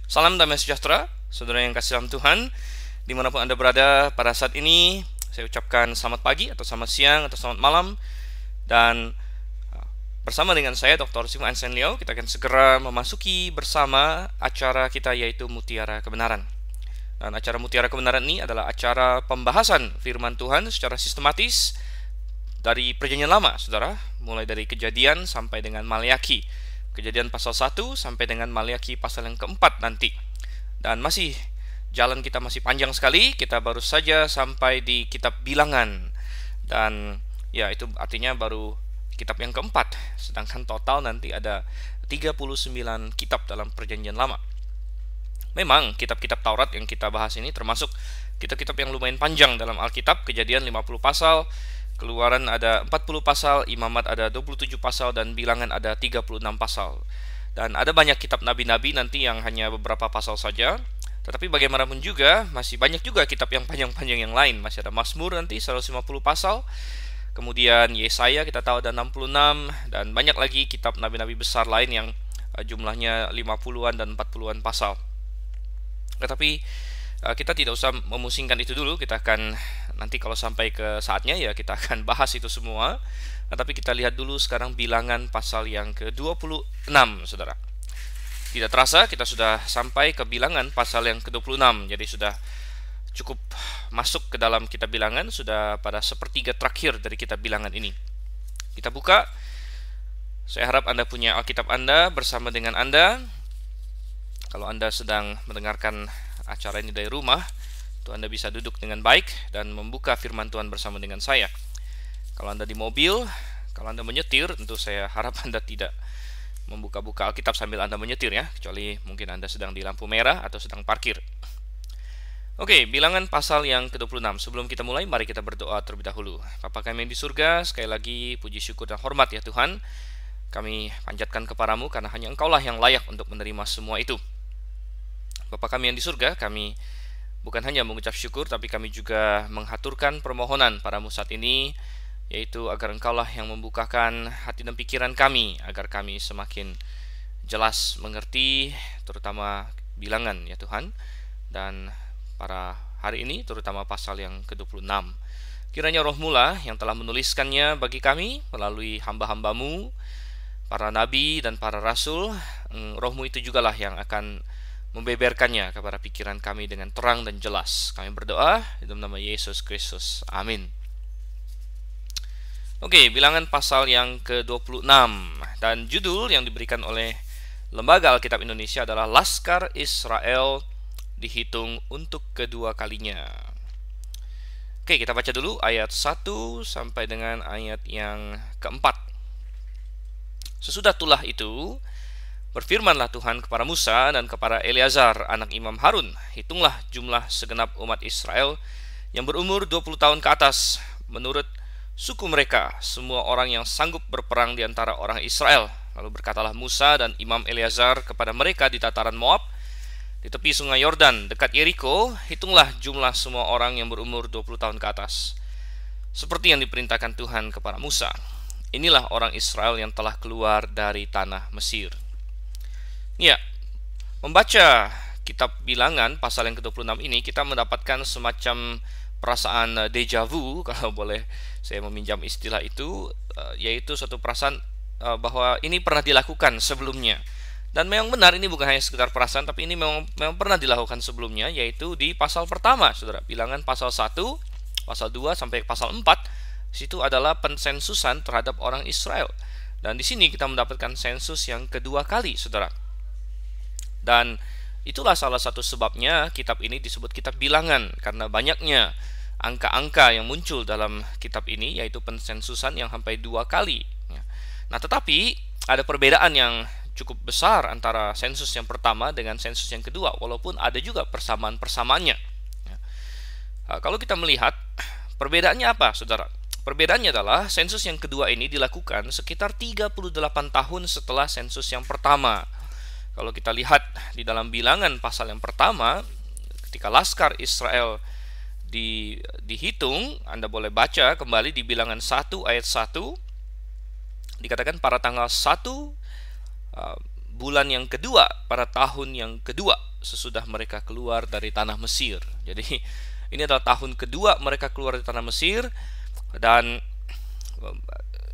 Salam damai sejahtera, saudara yang kasih dalam Tuhan, dimanapun Anda berada pada saat ini. Saya ucapkan selamat pagi, atau selamat siang, atau selamat malam. Dan bersama dengan saya, Dr. Simon Einstein Leo, kita akan segera memasuki bersama acara kita, yaitu Mutiara Kebenaran. Dan acara Mutiara Kebenaran ini adalah acara pembahasan firman Tuhan secara sistematis dari Perjanjian Lama, saudara, mulai dari Kejadian sampai dengan Maleakhi. Kejadian pasal 1 sampai dengan Maleakhi pasal yang keempat nanti. Dan jalan kita masih panjang sekali. Kita baru saja sampai di kitab Bilangan. Dan ya, itu artinya baru kitab yang keempat. Sedangkan total nanti ada 39 kitab dalam Perjanjian Lama. Memang kitab-kitab Taurat yang kita bahas ini termasuk kitab-kitab yang lumayan panjang dalam Alkitab. Kejadian 50 pasal, Keluaran ada 40 pasal, Imamat ada 27 pasal, dan Bilangan ada 36 pasal. Dan ada banyak kitab nabi-nabi nanti yang hanya beberapa pasal saja. Tetapi bagaimanapun juga, masih banyak juga kitab yang panjang-panjang yang lain. Masih ada Mazmur nanti 150 pasal. Kemudian Yesaya kita tahu ada 66, dan banyak lagi kitab nabi-nabi besar lain yang jumlahnya 50-an dan 40-an pasal. Tetapi kita tidak usah memusingkan itu dulu. Kita akan nanti kalau sampai ke saatnya ya kita akan bahas itu semua. Tapi kita lihat dulu sekarang Bilangan pasal yang ke-26, saudara. Tidak terasa kita sudah sampai ke Bilangan pasal yang ke-26. Jadi sudah cukup masuk ke dalam kitab Bilangan, sudah pada sepertiga terakhir dari kitab Bilangan ini. Kita buka. Saya harap Anda punya Alkitab Anda bersama dengan Anda. Kalau Anda sedang mendengarkan acara ini dari rumah, itu Anda bisa duduk dengan baik dan membuka firman Tuhan bersama dengan saya. Kalau Anda di mobil, kalau Anda menyetir, tentu saya harap Anda tidak membuka-buka Alkitab sambil Anda menyetir ya, kecuali mungkin Anda sedang di lampu merah atau sedang parkir. Oke, Bilangan pasal yang ke-26. Sebelum kita mulai, mari kita berdoa terlebih dahulu. Bapa kami yang di surga, sekali lagi puji syukur dan hormat ya Tuhan. Kami panjatkan kepadamu karena hanya Engkaulah yang layak untuk menerima semua itu. Bapa kami yang di surga, kami bukan hanya mengucap syukur, tapi kami juga menghaturkan permohonan padamu saat ini, yaitu agar Engkaulah yang membukakan hati dan pikiran kami, agar kami semakin jelas mengerti, terutama Bilangan ya Tuhan, dan para hari ini, terutama pasal yang ke-26. Kiranya Roh-Mu lah yang telah menuliskannya bagi kami melalui hamba-hambamu, para nabi dan para rasul. Roh-Mu itu jugalah yang akan membeberkannya kepada pikiran kami dengan terang dan jelas. Kami berdoa di dalam nama Yesus Kristus. Amin. Oke, Bilangan pasal yang ke-26, dan judul yang diberikan oleh Lembaga Alkitab Indonesia adalah Laskar Israel dihitung untuk kedua kalinya. Oke, kita baca dulu ayat 1 sampai dengan ayat yang keempat. Sesudah tulah itu, berfirmanlah Tuhan kepada Musa dan kepada Eleazar anak Imam Harun, hitunglah jumlah segenap umat Israel yang berumur 20 tahun ke atas menurut suku mereka, semua orang yang sanggup berperang di antara orang Israel. Lalu berkatalah Musa dan Imam Eleazar kepada mereka di dataran Moab, di tepi sungai Yordan dekat Yeriko, hitunglah jumlah semua orang yang berumur 20 tahun ke atas, seperti yang diperintahkan Tuhan kepada Musa. Inilah orang Israel yang telah keluar dari tanah Mesir. Ya, membaca kitab Bilangan pasal yang ke-26 ini, kita mendapatkan semacam perasaan deja vu, kalau boleh saya meminjam istilah itu, yaitu suatu perasaan bahwa ini pernah dilakukan sebelumnya. Dan memang benar, ini bukan hanya sekedar perasaan, tapi ini memang pernah dilakukan sebelumnya, yaitu di pasal pertama, saudara. Bilangan pasal 1, pasal 2 sampai pasal 4, situ adalah pensensusan terhadap orang Israel. Dan di sini kita mendapatkan sensus yang kedua kali, saudara. Dan itulah salah satu sebabnya kitab ini disebut kitab Bilangan, karena banyaknya angka-angka yang muncul dalam kitab ini, yaitu pensensusan yang sampai 2 kali. Nah, tetapi ada perbedaan yang cukup besar antara sensus yang pertama dengan sensus yang kedua, walaupun ada juga persamaan-persamaannya. Kalau kita melihat perbedaannya apa, saudara? Perbedaannya adalah sensus yang kedua ini dilakukan sekitar 38 tahun setelah sensus yang pertama. Kalau kita lihat di dalam Bilangan pasal yang pertama, ketika Laskar Israel dihitung, Anda boleh baca kembali di Bilangan 1 ayat 1, dikatakan pada tanggal 1 bulan yang kedua pada tahun yang kedua sesudah mereka keluar dari tanah Mesir. Jadi ini adalah tahun kedua mereka keluar dari tanah Mesir, dan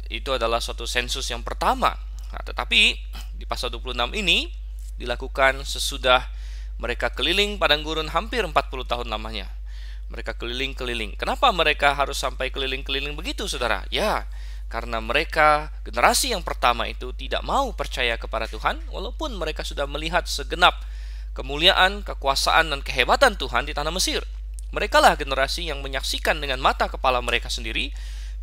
itu adalah suatu sensus yang pertama. Nah, tetapi di pasal 26 ini dilakukan sesudah mereka keliling padang gurun hampir 40 tahun lamanya. Mereka keliling-keliling. Kenapa mereka harus sampai keliling-keliling begitu, saudara? Ya, karena mereka, generasi yang pertama itu tidak mau percaya kepada Tuhan, walaupun mereka sudah melihat segenap kemuliaan, kekuasaan, dan kehebatan Tuhan di tanah Mesir. Mereka lah generasi yang menyaksikan dengan mata kepala mereka sendiri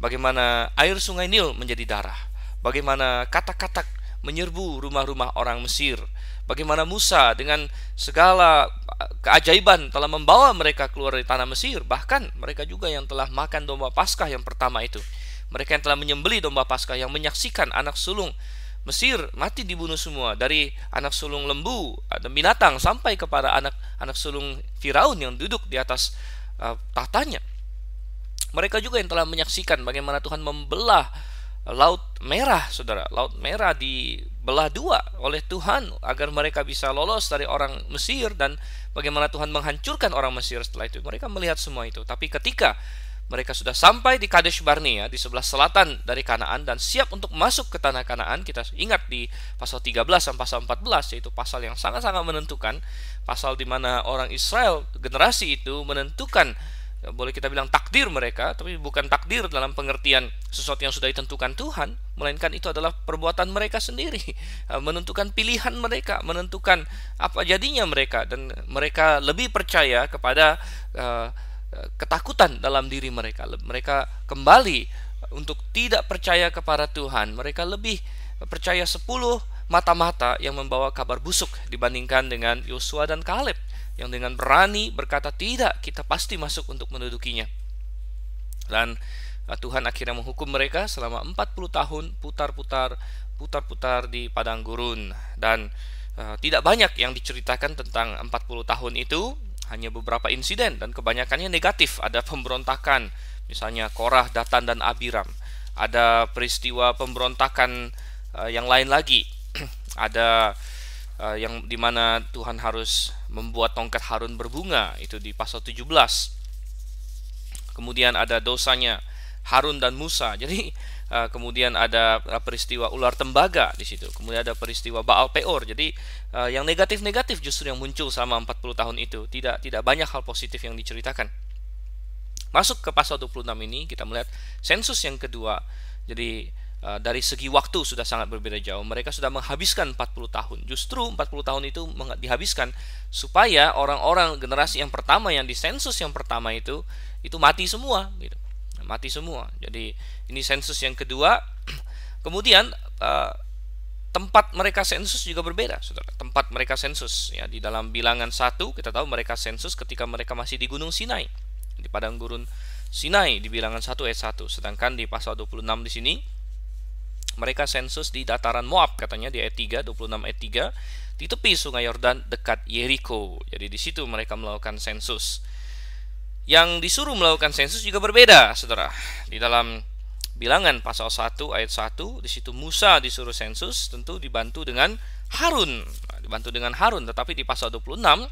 bagaimana air sungai Nil menjadi darah, bagaimana katak-katak menyerbu rumah-rumah orang Mesir, bagaimana Musa dengan segala keajaiban telah membawa mereka keluar dari tanah Mesir. Bahkan mereka juga yang telah makan domba Paskah yang pertama itu. Mereka yang telah menyembelih domba Paskah, yang menyaksikan anak sulung Mesir mati dibunuh semua, dari anak sulung lembu dan binatang sampai kepada anak sulung Firaun yang duduk di atas tahtanya. Mereka juga yang telah menyaksikan bagaimana Tuhan membelah Laut Merah, saudara. Laut Merah dibelah dua oleh Tuhan agar mereka bisa lolos dari orang Mesir, dan bagaimana Tuhan menghancurkan orang Mesir setelah itu. Mereka melihat semua itu. Tapi ketika mereka sudah sampai di Kadesh Barnea di sebelah selatan dari Kanaan dan siap untuk masuk ke tanah Kanaan, kita ingat di pasal 13 dan pasal 14, yaitu pasal yang sangat-sangat menentukan, pasal di mana orang Israel, generasi itu menentukan, boleh kita bilang takdir mereka, tapi bukan takdir dalam pengertian sesuatu yang sudah ditentukan Tuhan, melainkan itu adalah perbuatan mereka sendiri, menentukan pilihan mereka, menentukan apa jadinya mereka, dan mereka lebih percaya kepada ketakutan dalam diri mereka. Mereka kembali untuk tidak percaya kepada Tuhan. Mereka lebih percaya 10 mata-mata yang membawa kabar busuk dibandingkan dengan Yosua dan Kaleb yang dengan berani berkata, tidak, kita pasti masuk untuk mendudukinya. Dan Tuhan akhirnya menghukum mereka selama 40 tahun putar-putar di padang gurun. Dan tidak banyak yang diceritakan tentang 40 tahun itu, hanya beberapa insiden dan kebanyakannya negatif. Ada pemberontakan, misalnya Korah, Datan, dan Abiram. Ada peristiwa pemberontakan yang lain lagi. Ada yang dimana Tuhan harus membuat tongkat Harun berbunga, itu di pasal 17. Kemudian ada dosanya Harun dan Musa. Jadi kemudian ada peristiwa ular tembaga di situ. Kemudian ada peristiwa Baal Peor. Jadi yang negatif-negatif justru yang muncul selama 40 tahun itu. Tidak banyak hal positif yang diceritakan. Masuk ke pasal 26 ini kita melihat sensus yang kedua. Jadi dari segi waktu sudah sangat berbeda jauh. Mereka sudah menghabiskan 40 tahun. Justru 40 tahun itu dihabiskan supaya orang-orang generasi yang pertama yang di sensus yang pertama itu mati semua gitu. Mati semua. Jadi ini sensus yang kedua. Kemudian tempat mereka sensus juga berbeda, saudara. Tempat mereka sensus ya, di dalam Bilangan 1 kita tahu mereka sensus ketika mereka masih di Gunung Sinai, di padang gurun Sinai, di Bilangan 1 ayat 1. Sedangkan di pasal 26 di sini mereka sensus di dataran Moab, katanya di ayat 3, 26 ayat 3, di tepi sungai Yordan dekat Yeriko. Jadi di situ mereka melakukan sensus. Yang disuruh melakukan sensus juga berbeda, saudara. Di dalam Bilangan pasal 1 ayat 1, di situ Musa disuruh sensus, tentu dibantu dengan Harun. Tetapi di pasal 26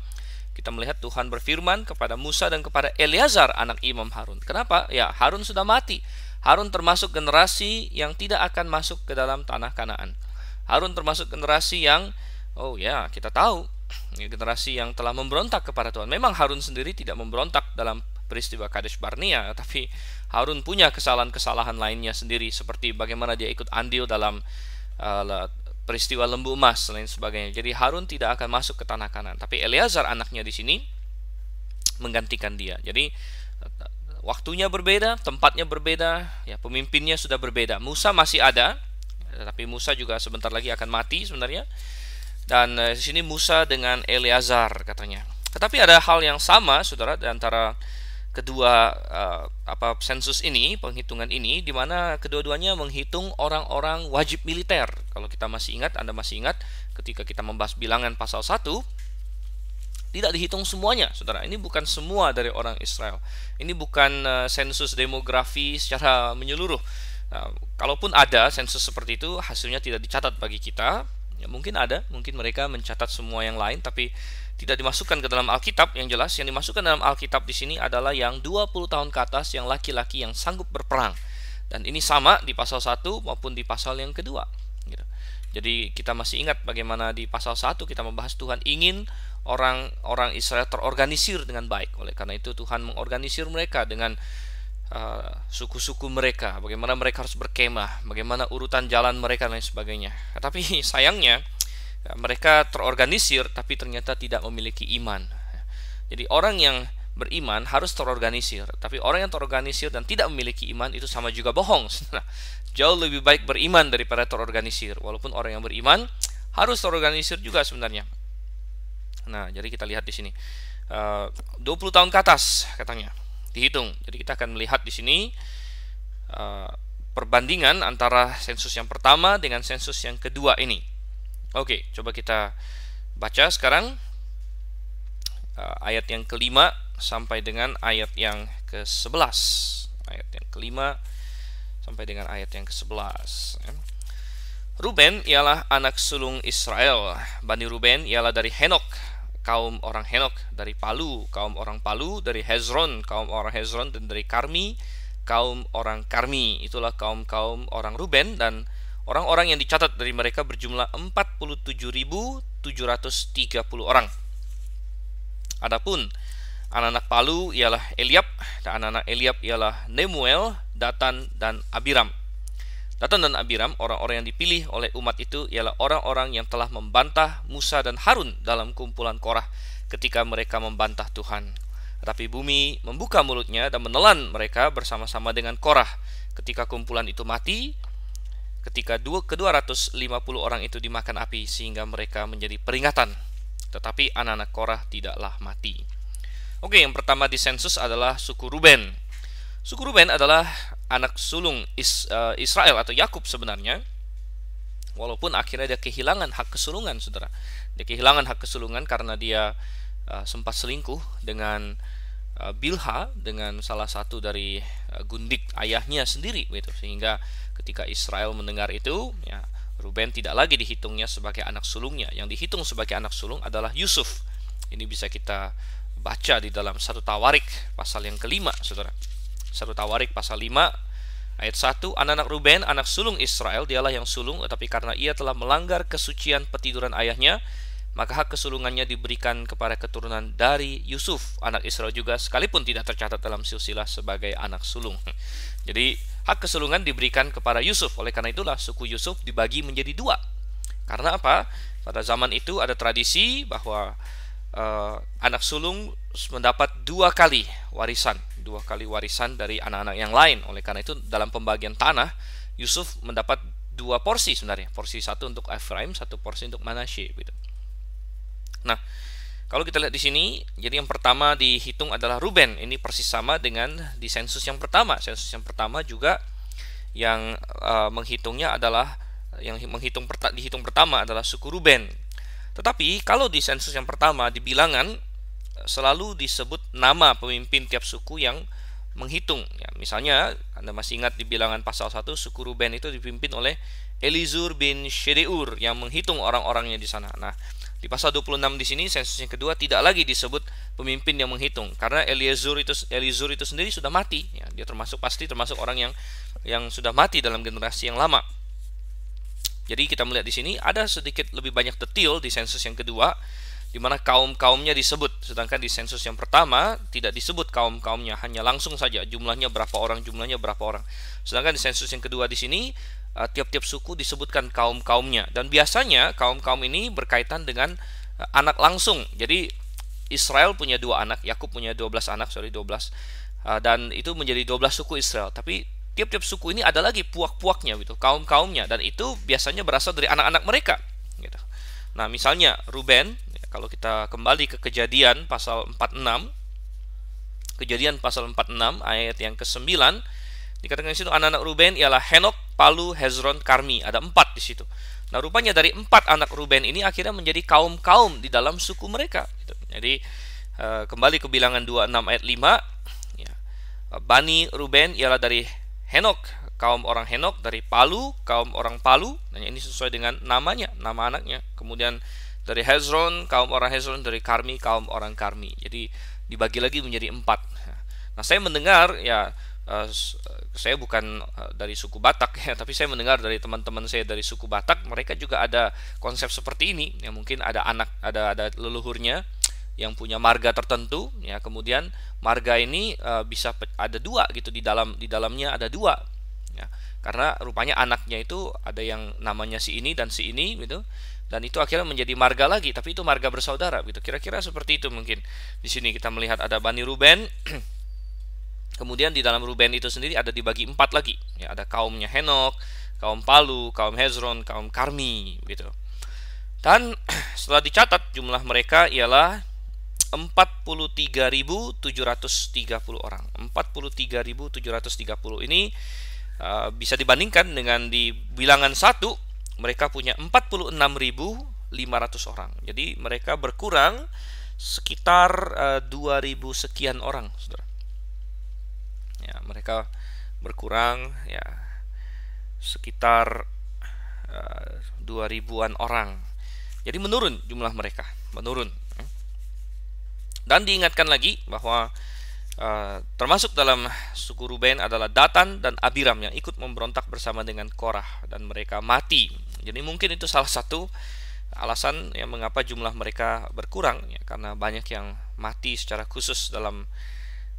kita melihat Tuhan berfirman kepada Musa dan kepada Eleazar anak Imam Harun. Kenapa? Ya, Harun sudah mati. Harun termasuk generasi yang tidak akan masuk ke dalam tanah Kanaan. Harun termasuk generasi yang, kita tahu, generasi yang telah memberontak kepada Tuhan. Memang Harun sendiri tidak memberontak dalam peristiwa Kadesh Barnea, tapi Harun punya kesalahan-kesalahan lainnya sendiri, seperti bagaimana dia ikut andil dalam peristiwa lembu emas dan lain sebagainya. Jadi Harun tidak akan masuk ke tanah Kanaan, tapi Eleazar anaknya di sini menggantikan dia. Jadi waktunya berbeda, tempatnya berbeda, ya, pemimpinnya sudah berbeda. Musa masih ada, tapi Musa juga sebentar lagi akan mati sebenarnya. Dan di sini Musa dengan Eleazar katanya. Tetapi ada hal yang sama, saudara, di antara kedua sensus ini, penghitungan ini, di mana kedua-duanya menghitung orang-orang wajib militer. Kalau kita masih ingat, Anda masih ingat ketika kita membahas Bilangan pasal 1, tidak dihitung semuanya, saudara. Ini bukan semua dari orang Israel. Ini bukan sensus demografi secara menyeluruh. Kalaupun ada sensus seperti itu, hasilnya tidak dicatat bagi kita. Ya, mungkin mereka mencatat semua yang lain tapi tidak dimasukkan ke dalam Alkitab. Yang jelas yang dimasukkan dalam Alkitab di sini adalah yang 20 tahun ke atas, yang laki-laki yang sanggup berperang. Dan ini sama di pasal 1 maupun di pasal yang kedua gitu. Jadi kita masih ingat bagaimana di pasal 1 kita membahas Tuhan ingin orang-orang Israel terorganisir dengan baik. Oleh karena itu Tuhan mengorganisir mereka dengan suku-suku mereka, bagaimana mereka harus berkemah, bagaimana urutan jalan mereka dan lain sebagainya. Tapi sayangnya mereka terorganisir tapi ternyata tidak memiliki iman. Jadi orang yang beriman harus terorganisir, tapi orang yang terorganisir dan tidak memiliki iman itu sama juga bohong. Jauh lebih baik beriman daripada terorganisir. Walaupun orang yang beriman harus terorganisir juga sebenarnya. Nah, jadi kita lihat di sini 20 tahun ke atas katanya dihitung. Jadi kita akan melihat di sini perbandingan antara sensus yang pertama dengan sensus yang kedua ini. Oke, coba kita baca sekarang ayat yang kelima sampai dengan ayat yang ke-11. Ayat yang kelima sampai dengan ayat yang ke-11. Ruben ialah anak sulung Israel. Bani Ruben ialah dari Henok, kaum orang Henok, dari Palu, kaum orang Palu, dari Hezron, kaum orang Hezron, dan dari Karmi, kaum orang Karmi. Itulah kaum-kaum orang Ruben, dan orang-orang yang dicatat dari mereka berjumlah 47.730 orang. Adapun anak-anak Palu ialah Eliab, dan anak-anak Eliab ialah Nemuel, Datan, dan Abiram. Datan dan Abiram, orang-orang yang dipilih oleh umat itu, ialah orang-orang yang telah membantah Musa dan Harun dalam kumpulan Korah ketika mereka membantah Tuhan. Tetapi bumi membuka mulutnya dan menelan mereka bersama-sama dengan Korah ketika kumpulan itu mati, ketika ke-250 orang itu dimakan api, sehingga mereka menjadi peringatan. Tetapi anak-anak Korah tidaklah mati. Oke, yang pertama di sensus adalah suku Ruben. Suku Ruben adalah anak sulung Israel atau Yakub sebenarnya. Walaupun akhirnya dia kehilangan hak kesulungan, saudara. Dia kehilangan hak kesulungan karena dia sempat selingkuh dengan Bilha, dengan salah satu dari gundik ayahnya sendiri, gitu. Sehingga ketika Israel mendengar itu, ya, Ruben tidak lagi dihitungnya sebagai anak sulungnya. Yang dihitung sebagai anak sulung adalah Yusuf. Ini bisa kita baca di dalam 1 Tawarik pasal yang kelima, saudara. 1 Tawarik pasal 5 ayat 1, anak-anak Ruben, anak sulung Israel, dialah yang sulung, tetapi karena ia telah melanggar kesucian petiduran ayahnya, maka hak kesulungannya diberikan kepada keturunan dari Yusuf, anak Israel juga, sekalipun tidak tercatat dalam silsilah sebagai anak sulung. Jadi hak kesulungan diberikan kepada Yusuf. Oleh karena itulah suku Yusuf dibagi menjadi 2. Karena apa? Pada zaman itu ada tradisi bahwa anak sulung mendapat 2 kali warisan dari anak-anak yang lain. Oleh karena itu dalam pembagian tanah, Yusuf mendapat 2 porsi sebenarnya. Porsi 1 untuk Efraim, 1 porsi untuk Manasye, gitu. Nah, kalau kita lihat di sini, jadi yang pertama dihitung adalah Ruben. Ini persis sama dengan di sensus yang pertama. Sensus yang pertama juga yang menghitungnya adalah dihitung pertama adalah suku Ruben. Tetapi kalau di sensus yang pertama di bilangan selalu disebut nama pemimpin tiap suku yang menghitung. Ya, misalnya Anda masih ingat di bilangan pasal 1, suku Ruben itu dipimpin oleh Elizur bin Shedeur yang menghitung orang-orangnya di sana. Nah, di pasal 26 di sini sensus yang kedua tidak lagi disebut pemimpin yang menghitung karena Elizur itu sendiri sudah mati. Ya, dia pasti termasuk orang yang sudah mati dalam generasi yang lama. Jadi kita melihat di sini ada sedikit lebih banyak detail di sensus yang kedua, di mana kaum-kaumnya disebut, sedangkan di sensus yang pertama tidak disebut kaum-kaumnya, hanya langsung saja jumlahnya berapa orang. Sedangkan di sensus yang kedua di sini tiap-tiap suku disebutkan kaum-kaumnya, dan biasanya kaum-kaum ini berkaitan dengan anak langsung. Jadi Israel punya 2 anak, Yakub punya 12 anak, dan itu menjadi 12 suku Israel. Tapi tiap-tiap suku ini ada lagi puak-puaknya, gitu, kaum-kaumnya, dan itu biasanya berasal dari anak-anak mereka, gitu. Nah, misalnya Ruben, kalau kita kembali ke Kejadian pasal 46, ayat yang ke-9, dikatakan di situ anak-anak Ruben ialah Henok, Palu, Hezron, Karmi. Ada 4 di situ. Nah, rupanya dari 4 anak Ruben ini akhirnya menjadi kaum-kaum di dalam suku mereka, gitu. Jadi kembali ke bilangan 26 ayat 5, ya, Bani Ruben ialah dari Henok, kaum orang Henok, dari Palu, kaum orang Palu. Nah, ini sesuai dengan namanya. nama anaknya. Kemudian dari Hezron, kaum orang Hezron. Dari Karmi, kaum orang Karmi. Jadi dibagi lagi menjadi 4. Nah, saya mendengar ya, saya bukan dari suku Batak ya, tapi saya mendengar dari teman-teman saya dari suku Batak, mereka juga ada konsep seperti ini. Ya, mungkin ada ada leluhurnya yang punya marga tertentu ya, kemudian marga ini bisa ada 2 gitu, di dalamnya ada 2 ya, karena rupanya anaknya itu ada yang namanya si ini dan si ini gitu, dan itu akhirnya menjadi marga lagi, tapi itu marga bersaudara gitu. Kira-kira seperti itu mungkin. Di sini kita melihat ada Bani Ruben. Kemudian di dalam Ruben itu sendiri ada dibagi 4 lagi ya, ada kaumnya Henok, kaum Palu, kaum Hezron, kaum Karmi gitu. Dan setelah dicatat jumlah mereka ialah 43.730 orang. 43.730 ini bisa dibandingkan dengan di bilangan 1, mereka punya 46.500 orang. Jadi mereka berkurang sekitar 2.000 sekian orang, Saudara. Ya, mereka berkurang ya sekitar 2.000-an orang. Jadi menurun jumlah mereka, menurun. Dan diingatkan lagi bahwa termasuk dalam suku Ruben adalah Datan dan Abiram yang ikut memberontak bersama dengan Korah, dan mereka mati. Jadi mungkin itu salah satu alasan ya mengapa jumlah mereka berkurang ya, karena banyak yang mati secara khusus dalam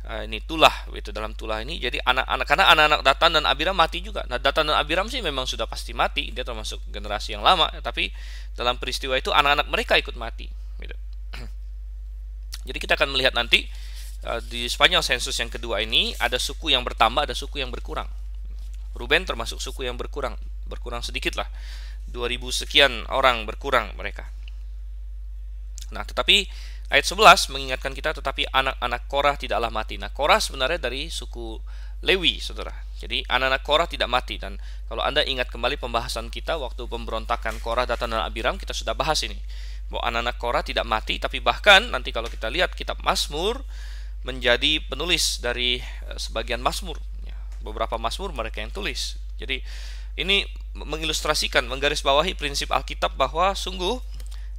ini tulah gitu, dalam tulah ini. Jadi karena anak-anak Datan dan Abiram mati juga. Nah, Datan dan Abiram sih memang sudah pasti mati, dia termasuk generasi yang lama, tapi dalam peristiwa itu anak-anak mereka ikut mati gitu. Jadi kita akan melihat nanti di sepanjang sensus yang kedua ini ada suku yang bertambah, ada suku yang berkurang. Ruben termasuk suku yang berkurang sedikit lah, 2.000 sekian orang berkurang mereka. Nah, tetapi ayat 11 mengingatkan kita, tetapi anak-anak Korah tidaklah mati. Nah, Korah sebenarnya dari suku Lewi, saudara. Jadi anak-anak Korah tidak mati. Dan kalau Anda ingat kembali pembahasan kita waktu pemberontakan Korah, Datan dan Abiram, kita sudah bahas ini, bahwa anak-anak Korah tidak mati. Tapi bahkan nanti kalau kita lihat kitab Mazmur, menjadi penulis dari sebagian Mazmur ya, beberapa Mazmur mereka yang tulis. Jadi ini mengilustrasikan, menggarisbawahi prinsip Alkitab bahwa sungguh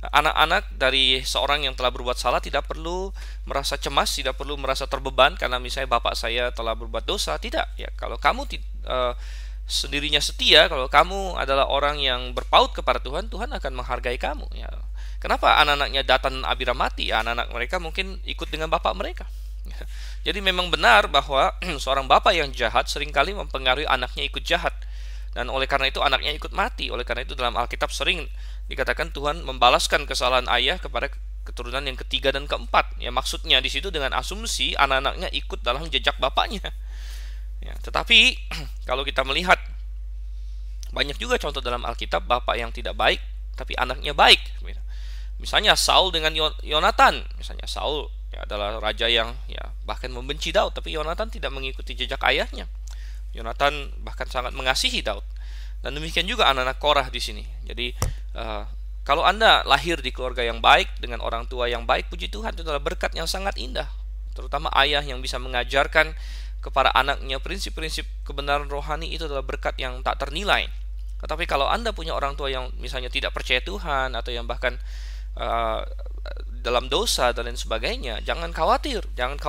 anak-anak dari seorang yang telah berbuat salah tidak perlu merasa cemas, tidak perlu merasa terbeban karena misalnya bapak saya telah berbuat dosa. Tidak ya, kalau kamu sendirinya setia, kalau kamu adalah orang yang berpaut kepada Tuhan, Tuhan akan menghargai kamu ya. Kenapa anak-anaknya Datan dan Abiram mati? Ya, anak-anak mereka mungkin ikut dengan bapak mereka. Jadi memang benar bahwa seorang bapak yang jahat seringkali mempengaruhi anaknya ikut jahat, dan oleh karena itu anaknya ikut mati. Oleh karena itu dalam Alkitab sering dikatakan Tuhan membalaskan kesalahan ayah kepada keturunan yang ketiga dan keempat. Ya, maksudnya di situ dengan asumsi anak-anaknya ikut dalam jejak bapaknya. Ya, tetapi kalau kita melihat banyak juga contoh dalam Alkitab bapak yang tidak baik tapi anaknya baik. Misalnya Saul dengan Yonatan. Misalnya Saul ya adalah raja yang ya bahkan membenci Daud, tapi Yonatan tidak mengikuti jejak ayahnya. Yonatan bahkan sangat mengasihi Daud. Dan demikian juga anak-anak Korah di sini. Jadi kalau Anda lahir di keluarga yang baik dengan orang tua yang baik, puji Tuhan, itu adalah berkat yang sangat indah. Terutama ayah yang bisa mengajarkan kepada anaknya prinsip-prinsip kebenaran rohani, itu adalah berkat yang tak ternilai. Tetapi kalau Anda punya orang tua yang misalnya tidak percaya Tuhan, atau yang bahkan dalam dosa dan lain sebagainya, jangan khawatir. Yang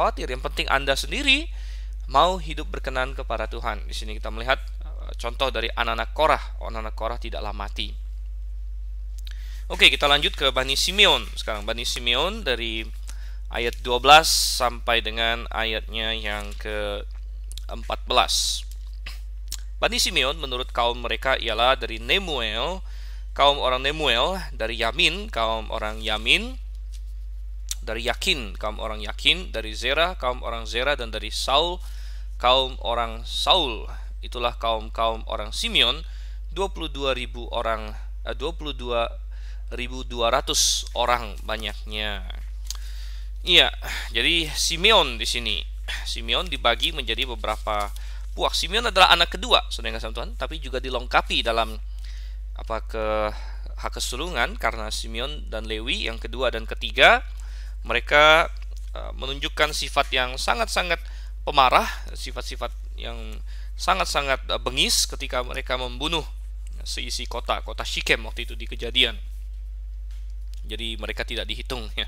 penting Anda sendiri mau hidup berkenan kepada Tuhan. Di sini kita melihat contoh dari anak-anak Korah. Anak-anak Korah tidaklah mati. Oke, kita lanjut ke Bani Simeon. Sekarang Bani Simeon dari ayat 12 sampai dengan ayatnya yang ke-14. Bani Simeon menurut kaum mereka ialah dari Nemuel, kaum orang Nemuel, dari Yamin, kaum orang Yamin, dari Yakin, kaum orang Yakin, dari Zera, kaum orang Zera, dan dari Saul, kaum orang Saul. Itulah kaum-kaum orang Simeon, 22.000 orang, 22.200 orang banyaknya. Iya, jadi Simeon di sini. Simeon dibagi menjadi beberapa puak. Simeon adalah anak kedua, saudara kasih Tuhan, tapi juga dilengkapi dalam hak kesulungan karena Simeon dan Lewi yang kedua dan ketiga mereka menunjukkan sifat yang sangat-sangat pemarah, sifat-sifat yang sangat-sangat bengis ketika mereka membunuh seisi kota Shikem waktu itu di Kejadian. Jadi mereka tidak dihitung ya.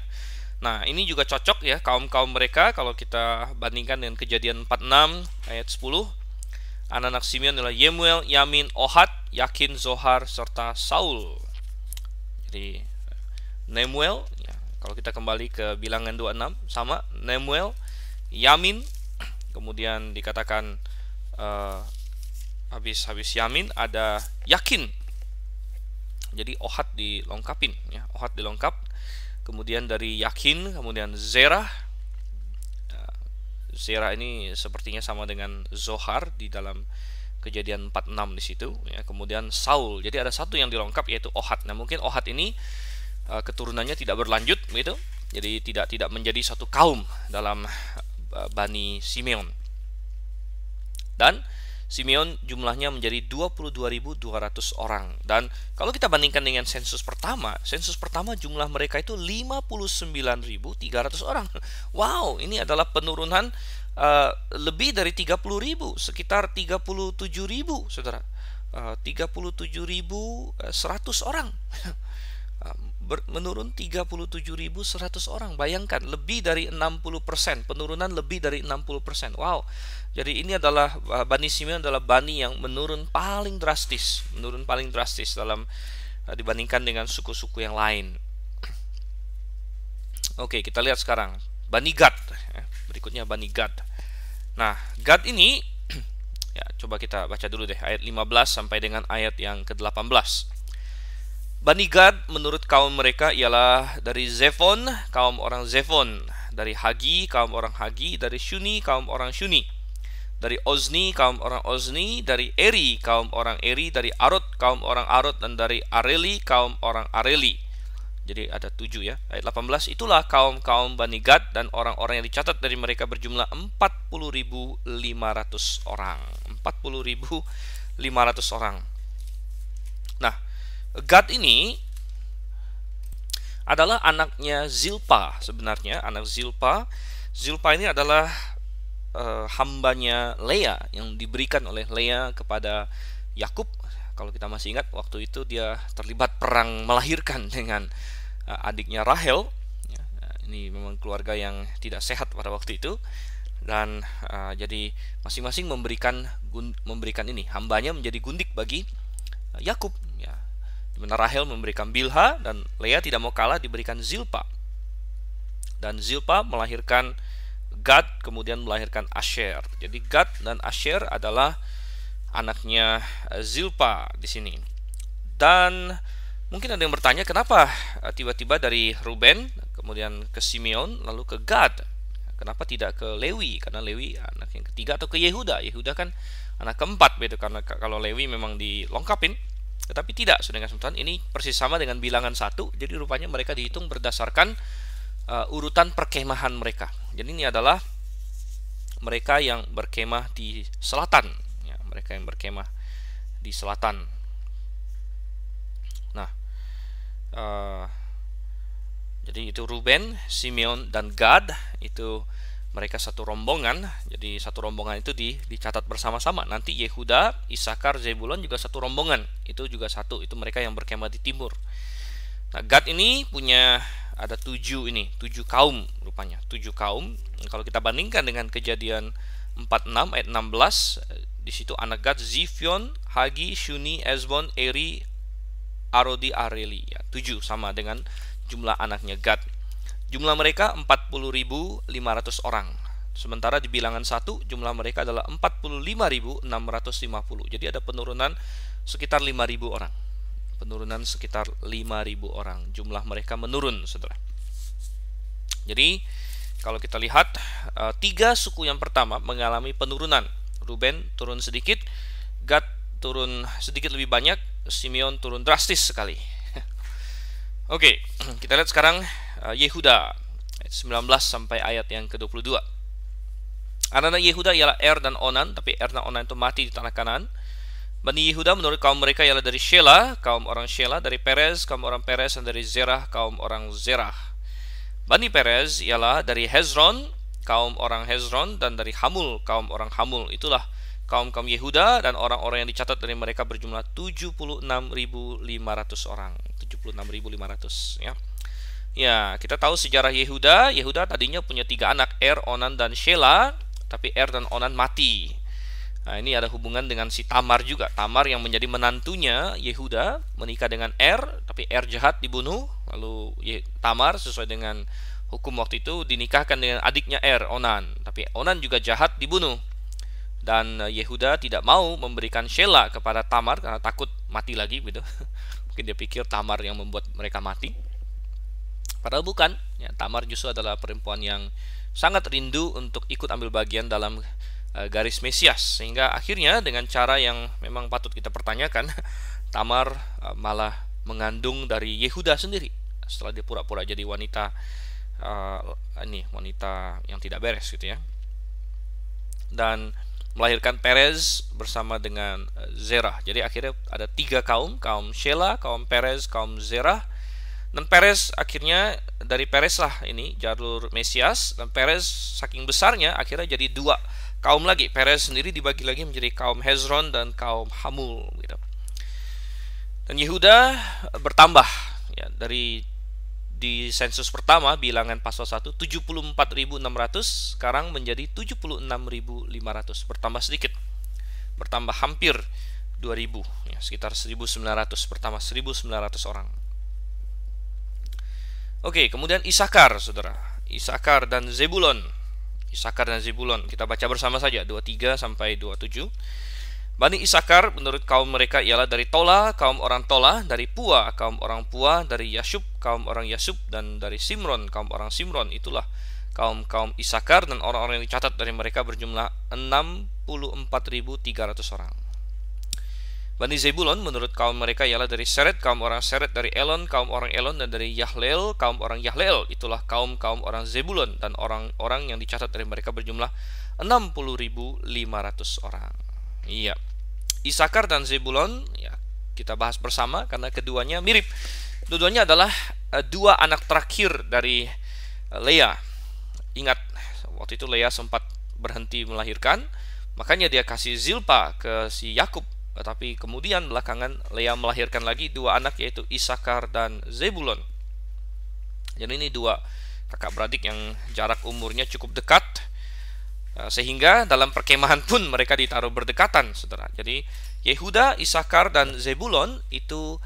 Nah, ini juga cocok ya kaum-kaum mereka kalau kita bandingkan dengan Kejadian 46 ayat 10. Anak-anak Simeon adalah Yemuel, Yamin, Ohad, Yakin, Zohar serta Saul. Jadi Nemuel ya, kalau kita kembali ke Bilangan 26 sama Nemuel, Yamin, kemudian dikatakan habis Yamin ada Yakin. Jadi Ohad dilengkapin ya, Ohad dilengkap. Kemudian dari Yakin, kemudian Zerah. Zerah ini sepertinya sama dengan Zohar di dalam Kejadian 46 di situ ya. Kemudian Saul. Jadi ada satu yang dilengkap yaitu Ohad. Nah, mungkin Ohad ini keturunannya tidak berlanjut begitu. Jadi tidak menjadi satu kaum dalam Bani Simeon. Dan Simeon jumlahnya menjadi 22.200 orang. Dan kalau kita bandingkan dengan sensus pertama jumlah mereka itu 59.300 orang. Wow, ini adalah penurunan lebih dari 30.000, sekitar 37.000, saudara. 37.100 orang. Menurun 37.100 orang. Bayangkan, lebih dari 60%, penurunan lebih dari 60%. Wow. Jadi ini adalah Bani Simeon adalah bani yang menurun paling drastis dalam dibandingkan dengan suku-suku yang lain. Oke, kita lihat sekarang Bani Gad. Berikutnya Bani Gad. Nah, Gad ini ya, coba kita baca dulu deh ayat 15 sampai dengan ayat yang ke-18. Bani Gad menurut kaum mereka ialah dari Zefon, kaum orang Zefon, dari Hagi, kaum orang Hagi, dari Shuni, kaum orang Shuni, dari Ozni, kaum orang Ozni, dari Eri, kaum orang Eri, dari Arod, kaum orang Arod, dan dari Areli, kaum orang Areli. Jadi ada 7 ya. Ayat 18, itulah kaum-kaum Bani Gad, dan orang-orang yang dicatat dari mereka berjumlah 40.500 orang. 40.500 orang. Nah, Gad ini adalah anaknya Zilpa sebenarnya, anak Zilpa. Zilpa ini adalah hambanya Lea yang diberikan oleh Lea kepada Yakub. Kalau kita masih ingat, waktu itu dia terlibat perang melahirkan dengan adiknya Rahel. Ini memang keluarga yang tidak sehat pada waktu itu. Dan jadi masing-masing memberikan ini, hambanya menjadi gundik bagi Yakub. Di mana Rahel memberikan Bilha dan Lea tidak mau kalah diberikan Zilpa. Dan Zilpa melahirkan Gad, kemudian melahirkan Asher. Jadi Gad dan Asher adalah anaknya Zilpa di sini. Dan mungkin ada yang bertanya, kenapa tiba-tiba dari Ruben kemudian ke Simeon lalu ke Gad? Kenapa tidak ke Lewi? Karena Lewi anak yang ketiga, atau ke Yehuda. Yehuda kan anak keempat begitu, karena kalau Lewi memang dilengkapin. Tetapi tidak, saudara sekalian, ini persis sama dengan Bilangan 1. Jadi rupanya mereka dihitung berdasarkan urutan perkemahan mereka. Jadi ini adalah mereka yang berkemah di selatan ya, mereka yang berkemah di selatan. Nah, jadi itu Ruben, Simeon, dan Gad. Itu mereka satu rombongan. Jadi satu rombongan itu dicatat bersama-sama. Nanti Yehuda, Isakar, Zebulon juga satu rombongan. Itu juga satu. Itu mereka yang berkemah di timur. Nah, Gad ini punya ada 7 kaum rupanya. 7 kaum. Kalau kita bandingkan dengan Kejadian 46 ayat 16, di situ anak Gad Zifion, Hagi, Shuni, Ezbon, Eri, Arodi, Areli. Ya, 7 sama dengan jumlah anaknya Gad. Jumlah mereka 40.500 orang. Sementara di Bilangan 1 jumlah mereka adalah 45.650. Jadi ada penurunan sekitar 5.000 orang. Penurunan sekitar 5.000 orang. Jumlah mereka menurun, saudara. Jadi kalau kita lihat 3 suku yang pertama mengalami penurunan. Ruben turun sedikit, Gad turun sedikit lebih banyak, Simeon turun drastis sekali. Oke, kita lihat sekarang Yehuda ayat 19 sampai ayat yang ke-22. Anak-anak Yehuda ialah Er dan Onan, tapi Er dan Onan itu mati di tanah Kanaan. Bani Yehuda menurut kaum mereka ialah dari Shelah, kaum orang Shelah, dari Perez, kaum orang Perez, dan dari Zerah, kaum orang Zerah. Bani Perez ialah dari Hezron, kaum orang Hezron, dan dari Hamul, kaum orang Hamul. Itulah kaum Yehuda, dan orang-orang yang dicatat dari mereka berjumlah 76.500 orang. 76.500 ya. Ya, kita tahu sejarah Yehuda. Yehuda tadinya punya 3 anak, Er, Onan, dan Shela, tapi Er dan Onan mati. Nah, ini ada hubungan dengan si Tamar juga. Tamar yang menjadi menantunya Yehuda menikah dengan Er, tapi Er jahat dibunuh. Lalu Tamar sesuai dengan hukum waktu itu dinikahkan dengan adiknya Er, Onan, tapi Onan juga jahat dibunuh. Dan Yehuda tidak mau memberikan Shela kepada Tamar karena takut mati lagi gitu. Mungkin dia pikir Tamar yang membuat mereka mati. Padahal bukan, ya, Tamar justru adalah perempuan yang sangat rindu untuk ikut ambil bagian dalam garis Mesias. Sehingga akhirnya dengan cara yang memang patut kita pertanyakan, Tamar malah mengandung dari Yehuda sendiri. Setelah dia pura-pura jadi wanita wanita yang tidak beres gitu ya. Dan melahirkan Perez bersama dengan Zerah. Jadi akhirnya ada 3 kaum Shela, kaum Perez, kaum Zerah. Dan Perez akhirnya dari Perez lah ini jalur Mesias, dan Perez saking besarnya akhirnya jadi 2 kaum lagi. Perez sendiri dibagi lagi menjadi kaum Hezron dan kaum Hamul gitu. Dan Yehuda bertambah ya, di sensus pertama bilangan pasal 1 74.600 sekarang menjadi 76.500, bertambah sedikit. Bertambah hampir 2.000 ya, sekitar 1.900, bertambah 1.900 orang. Oke, kemudian Isakar, saudara. Isakar dan Zebulon. Isakar dan Zebulon. Kita baca bersama saja 23 sampai 27. Bani Isakar menurut kaum mereka ialah dari Tola, kaum orang Tola, dari Pua, kaum orang Pua, dari Yashub, kaum orang Yashub, dan dari Simron, kaum orang Simron. Itulah kaum Isakar, dan orang-orang yang dicatat dari mereka berjumlah 64.300 orang. Bani Zebulon menurut kaum mereka ialah dari Seret, kaum orang Seret, dari Elon, kaum orang Elon, dan dari Yahleel, kaum orang Yahleel. Itulah kaum orang Zebulon, dan orang-orang yang dicatat dari mereka berjumlah 60.500 orang. Iya, Isakar dan Zebulon ya, kita bahas bersama karena keduanya mirip. Keduanya adalah 2 anak terakhir dari Lea. Ingat, waktu itu Lea sempat berhenti melahirkan, makanya dia kasih Zilpa ke si Yakub. Tetapi kemudian belakangan Lea melahirkan lagi 2 anak, yaitu Isakar dan Zebulon. Jadi ini 2 kakak beradik yang jarak umurnya cukup dekat, sehingga dalam perkemahan pun mereka ditaruh berdekatan, saudara. Jadi Yehuda, Isakar, dan Zebulon itu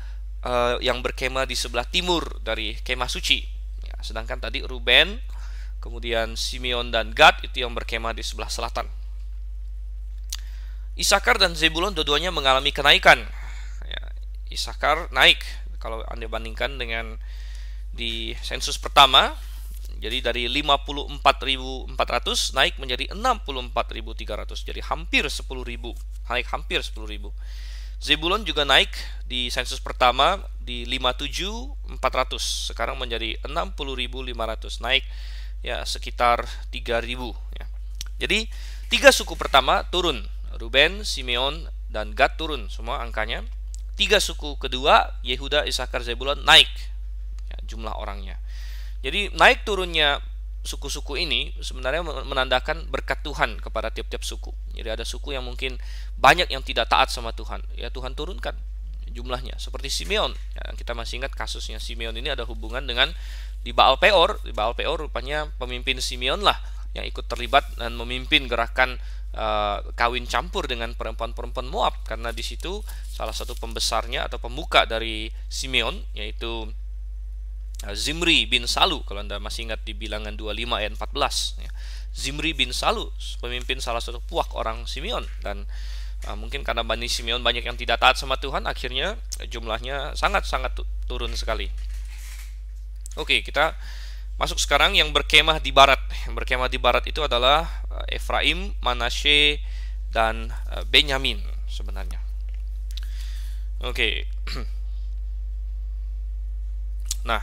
yang berkemah di sebelah timur dari kemah suci ya, sedangkan tadi Ruben, kemudian Simeon dan Gad itu yang berkemah di sebelah selatan. Isakar dan Zebulon dua-duanya mengalami kenaikan ya. Isakar naik kalau Anda bandingkan dengan di sensus pertama. Jadi dari 54.400 naik menjadi 64.300. Jadi hampir 10.000, naik hampir 10.000. Zebulon juga naik di sensus pertama di 57.400, sekarang menjadi 60.500, naik ya sekitar 3.000 ya. Jadi 3 suku pertama turun, Ruben, Simeon, dan Gad turun semua angkanya. 3 suku kedua, Yehuda, Isakar, Zebulon, naik ya, jumlah orangnya. Jadi naik turunnya suku-suku ini sebenarnya menandakan berkat Tuhan kepada tiap-tiap suku. Jadi ada suku yang mungkin banyak yang tidak taat sama Tuhan, ya Tuhan turunkan jumlahnya. Seperti Simeon ya, kita masih ingat kasusnya Simeon ini ada hubungan dengan di Baal Peor. Di Baal Peor rupanya pemimpin Simeon lah yang ikut terlibat dan memimpin gerakan kawin campur dengan perempuan-perempuan Moab, karena di situ salah satu pembesarnya atau pemuka dari Simeon yaitu Zimri bin Salu. Kalau Anda masih ingat di Bilangan 25 ayat 14 ya. Zimri bin Salu pemimpin salah satu puak orang Simeon, dan mungkin karena Bani Simeon banyak yang tidak taat sama Tuhan, akhirnya jumlahnya sangat-sangat turun sekali. Oke, kita masuk sekarang yang berkemah di barat. Yang berkemah di barat itu adalah Efraim, Manasye, dan Benyamin sebenarnya. Oke. Nah,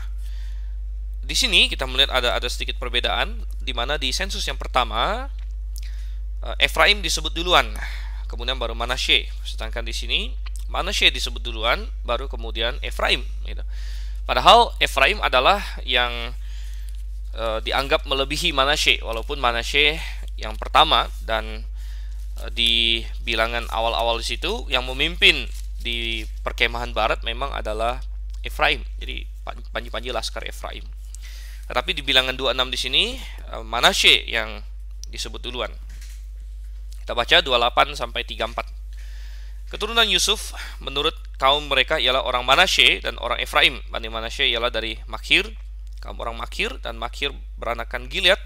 di sini kita melihat ada sedikit perbedaan, di mana di sensus yang pertama Efraim disebut duluan, kemudian baru Manasye. Sedangkan di sini Manasye disebut duluan, baru kemudian Efraim. Gitu. Padahal Efraim adalah yang dianggap melebihi Manasye, walaupun Manasye yang pertama dan di bilangan awal-awal di situ yang memimpin di perkemahan barat memang adalah Efraim. Jadi panji-panji laskar Efraim. Tetapi di bilangan 26 di sini Manasye yang disebut duluan. Kita baca 28 sampai 34. Keturunan Yusuf menurut kaum mereka ialah orang Manasye dan orang Efraim. Bani Manasye ialah dari Makhir, kaum orang Makhir, dan Makhir beranakan Gilead.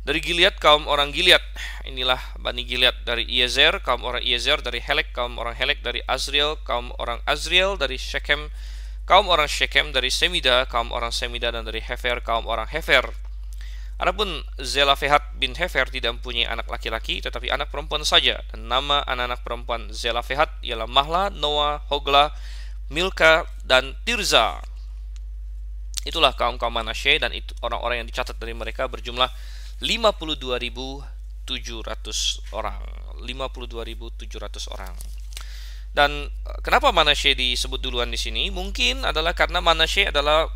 Dari Gilead kaum orang Gilead, inilah Bani Gilead. Dari Iezer kaum orang Iezer. Dari Helek kaum orang Helek. Dari Azriel kaum orang Azriel. Dari Shechem kaum orang Shechem. Dari Semida kaum orang Semida. Dan dari Hefer kaum orang Hefer. Adapun Zelafehat bin Hefer tidak mempunyai anak laki-laki tetapi anak perempuan saja, dan nama anak-anak perempuan Zelafehat ialah Mahla, Noah, Hogla, Milka, dan Tirza. Itulah kaum-kaum Manasye, dan itu orang-orang yang dicatat dari mereka berjumlah 52.700 orang. 52.700 orang. Dan kenapa Manasye disebut duluan di sini? Mungkin adalah karena Manasye adalah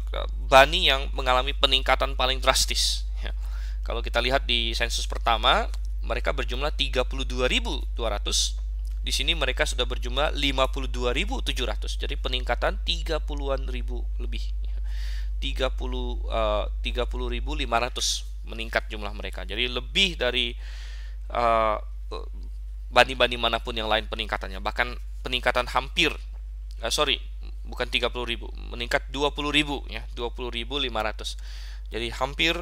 bani yang mengalami peningkatan paling drastis. Kalau kita lihat di sensus pertama, mereka berjumlah 32.200. Di sini mereka sudah berjumlah 52.700. Jadi peningkatan 30-an ribu lebih. 30.500 meningkat jumlah mereka. Jadi lebih dari bani-bani manapun yang lain peningkatannya. Bahkan peningkatan hampir bukan 30.000, meningkat 20.000 ya, 20.500. Jadi hampir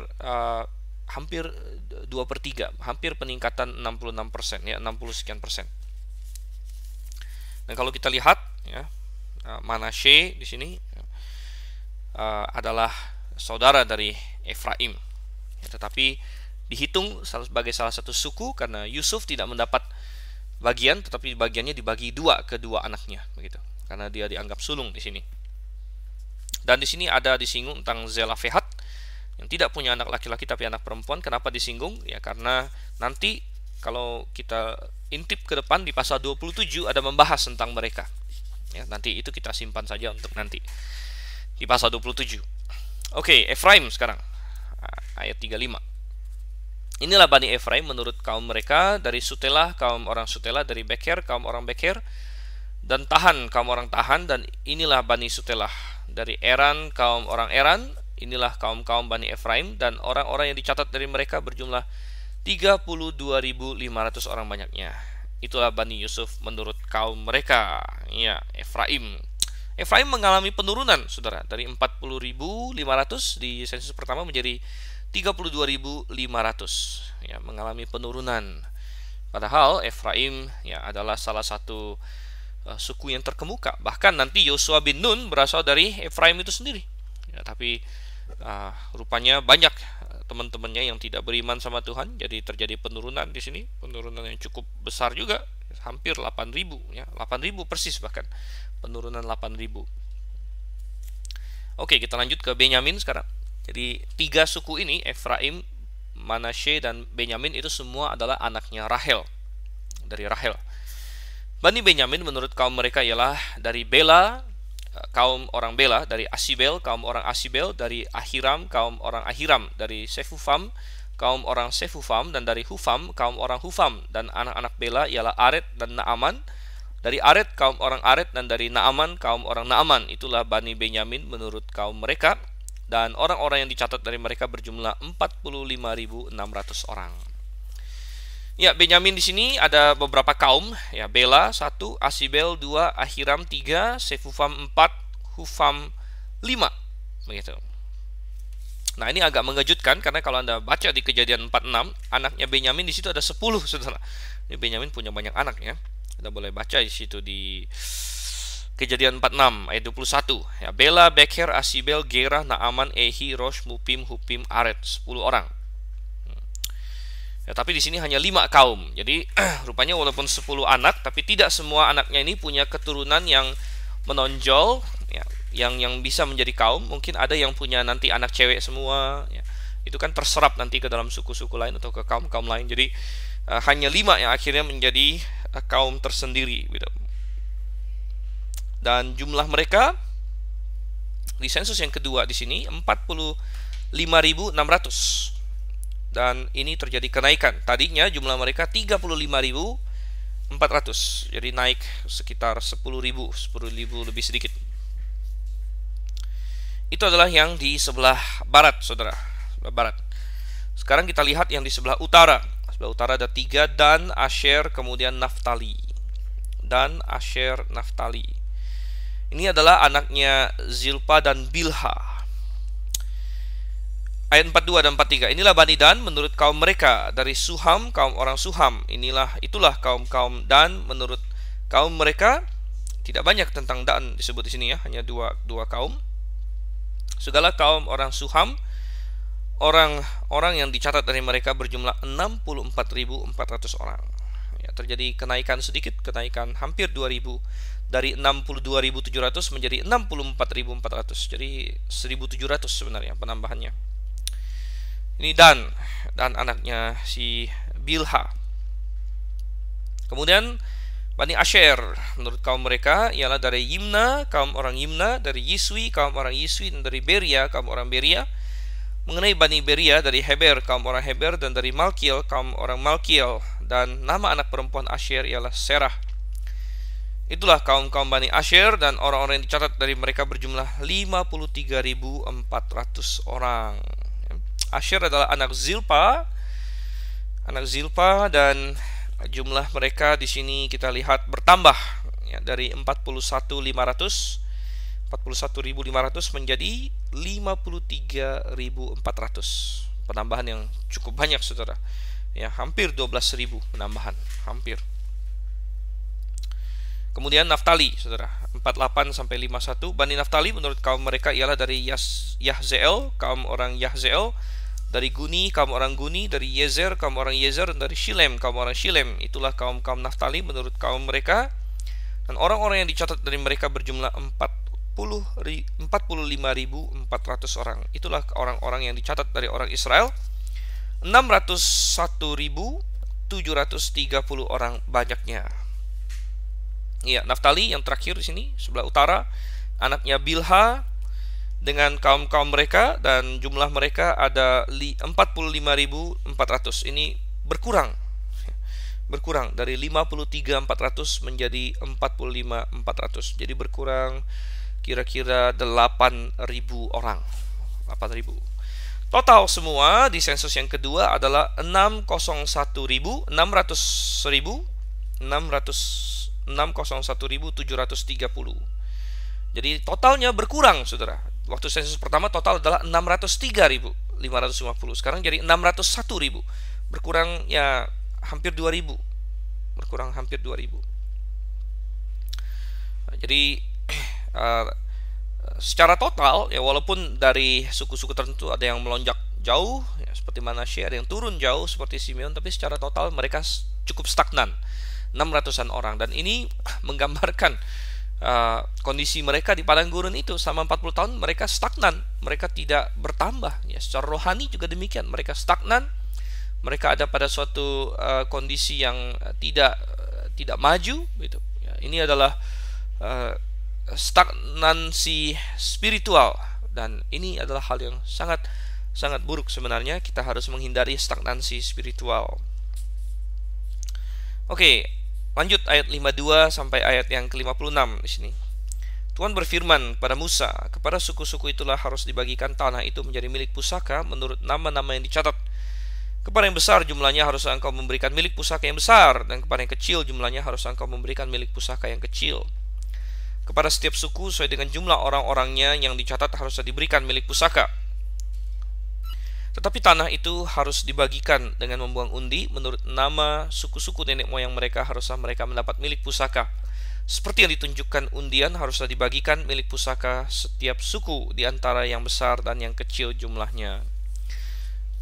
2/3, hampir peningkatan 66% ya, 60 sekian persen. Dan kalau kita lihat ya, Manasye di sini adalah saudara dari Efraim. Ya, tetapi dihitung sebagai salah satu suku karena Yusuf tidak mendapat bagian, tetapi bagiannya dibagi dua ke dua anaknya begitu. Karena dia dianggap sulung di sini. Dan di sini ada disinggung tentang Zelafehat yang tidak punya anak laki-laki tapi anak perempuan. Kenapa disinggung? Ya karena nanti kalau kita intip ke depan di pasal 27 ada membahas tentang mereka. Ya, nanti itu kita simpan saja untuk nanti di pasal 27. Oke, Efraim sekarang. Ayat 35. Inilah Bani Efraim menurut kaum mereka, dari Sutelah kaum orang Sutelah, dari Beker kaum orang Beker, dan Tahan kaum orang Tahan. Dan inilah Bani Sutelah, dari Eran kaum orang Eran. Inilah kaum-kaum Bani Efraim, dan orang-orang yang dicatat dari mereka berjumlah 32.500 orang banyaknya. Itulah Bani Yusuf menurut kaum mereka. Ya, Efraim. Efraim mengalami penurunan, saudara, dari 40.500 di sensus pertama menjadi 32.500. Ya, mengalami penurunan. Padahal Efraim ya adalah salah satu suku yang terkemuka. Bahkan nanti Yosua bin Nun berasal dari Efraim itu sendiri. Ya, tapi rupanya banyak teman-temannya yang tidak beriman sama Tuhan, jadi terjadi penurunan di sini, penurunan yang cukup besar juga, hampir 8.000 ya, 8.000 persis bahkan, penurunan 8.000. Oke, kita lanjut ke Benyamin sekarang. Jadi 3 suku ini, Efraim, Manasye, dan Benyamin itu semua adalah anaknya Rahel, dari Rahel. Bani Benyamin menurut kaum mereka ialah dari Bela, kaum orang Bela, dari Asibel, kaum orang Asibel, dari Ahiram, kaum orang Ahiram, dari Sefufam, kaum orang Sefufam, dan dari Hufam, kaum orang Hufam. Dan anak-anak Bela ialah Aret dan Naaman. Dari Aret, kaum orang Aret, dan dari Naaman, kaum orang Naaman. Itulah Bani Benyamin menurut kaum mereka. Dan orang-orang yang dicatat dari mereka berjumlah 45.600 orang. Ya, Benyamin di sini ada beberapa kaum, ya, Bela 1, Asibel 2, Ahiram 3, Sefufam 4, Hufam 5, begitu. Nah, ini agak mengejutkan karena kalau Anda baca di Kejadian 46, anaknya Benyamin di situ ada 10, Saudara. Ini Benyamin punya banyak anak ya. Anda boleh baca di situ di Kejadian 46 ayat 21. Ya, Bela, Beker, Asibel, Gerah, Naaman, Ehi, Rosh, Mupim, Hupim, Aret, 10 orang. Ya, tapi di sini hanya 5 kaum. Jadi rupanya walaupun 10 anak, tapi tidak semua anaknya ini punya keturunan yang menonjol, ya, yang bisa menjadi kaum. Mungkin ada yang punya nanti anak cewek semua, ya. Itu kan terserap nanti ke dalam suku-suku lain atau ke kaum-kaum lain. Jadi hanya 5 yang akhirnya menjadi kaum tersendiri, gitu. Dan jumlah mereka di sensus yang kedua di sini 45.600. dan ini terjadi kenaikan. Tadinya jumlah mereka 35.400, jadi naik sekitar 10.000 lebih sedikit. Itu adalah yang di sebelah barat, saudara, sebelah barat. Sekarang kita lihat yang di sebelah utara. Sebelah utara ada 3, Dan, Asher, kemudian Naftali. Dan, Asher, Naftali. Ini adalah anaknya Zilpa dan Bilha. Ayat 42 dan 43. Inilah Bani Dan menurut kaum mereka, dari Suham, kaum orang Suham. Itulah kaum Dan menurut kaum mereka. Tidak banyak tentang Dan disebut di sini ya, hanya dua kaum. Segala kaum orang Suham, orang-orang yang dicatat dari mereka berjumlah 64.400 orang. Ya, terjadi kenaikan sedikit, kenaikan hampir 2.000, dari 62.700 menjadi 64.400. Jadi 1.700 sebenarnya penambahannya. Ini Dan anaknya si Bilha. Kemudian Bani Asher menurut kaum mereka ialah dari Yimna, kaum orang Yimna, dari Yiswi, kaum orang Yiswi, dan dari Beria, kaum orang Beria. Mengenai Bani Beria, dari Heber, kaum orang Heber, dan dari Malkiel, kaum orang Malkiel. Dan nama anak perempuan Asher ialah Serah. Itulah kaum-kaum Bani Asher, dan orang-orang yang dicatat dari mereka berjumlah 53.400 orang. Asher adalah anak Zilpa, dan jumlah mereka di sini kita lihat bertambah ya, dari 41.500 menjadi 53.400. Penambahan yang cukup banyak, saudara. Ya, hampir 12.000 penambahan, hampir. Kemudian Naftali, saudara, 48 sampai 51. Bani Naftali menurut kaum mereka ialah dari Yahzeel, kaum orang Yahzeel, dari Guni, kaum orang Guni, dari Yezer, kaum orang Yezer, dan dari Shilem, kaum orang Shilem. Itulah kaum-kaum Naftali menurut kaum mereka. Dan orang-orang yang dicatat dari mereka berjumlah 45.400 orang. Itulah orang-orang yang dicatat dari orang Israel. 601.730 orang banyaknya. Iya, Naftali yang terakhir di sini sebelah utara, anaknya Bilha dengan kaum-kaum mereka, dan jumlah mereka ada 45.400. Ini berkurang dari 53.400 menjadi 45.400. Jadi berkurang kira-kira 8.000 orang. 8.000. Total semua di sensus yang kedua adalah 601.730. Jadi totalnya berkurang, saudara. Waktu sensus pertama total adalah 603.550. Sekarang jadi 601.000. Berkurang ya hampir 2.000. Berkurang hampir 2.000. Nah, jadi secara total ya, walaupun dari suku-suku tertentu ada yang melonjak jauh ya, seperti Manasye, ada yang turun jauh seperti Simeon, tapi secara total mereka cukup stagnan, 600-an orang. Dan ini menggambarkan kondisi mereka di padang gurun itu selama 40 tahun. Mereka stagnan, mereka tidak bertambah ya. Secara rohani juga demikian, mereka stagnan. Mereka ada pada suatu kondisi yang tidak maju gitu ya. Ini adalah stagnansi spiritual, dan ini adalah hal yang sangat buruk sebenarnya. Kita harus menghindari stagnansi spiritual. Oke, lanjut ayat 52 sampai ayat yang ke-56 di sini. Tuhan berfirman kepada Musa, kepada suku-suku itulah harus dibagikan tanah itu menjadi milik pusaka menurut nama-nama yang dicatat. Kepada yang besar jumlahnya harus engkau memberikan milik pusaka yang besar, dan kepada yang kecil jumlahnya harus engkau memberikan milik pusaka yang kecil. Kepada setiap suku sesuai dengan jumlah orang-orangnya yang dicatat harus diberikan milik pusaka. Tetapi tanah itu harus dibagikan dengan membuang undi menurut nama suku-suku nenek moyang mereka. Haruslah mereka mendapat milik pusaka. Seperti yang ditunjukkan undian, haruslah dibagikan milik pusaka setiap suku di antara yang besar dan yang kecil jumlahnya.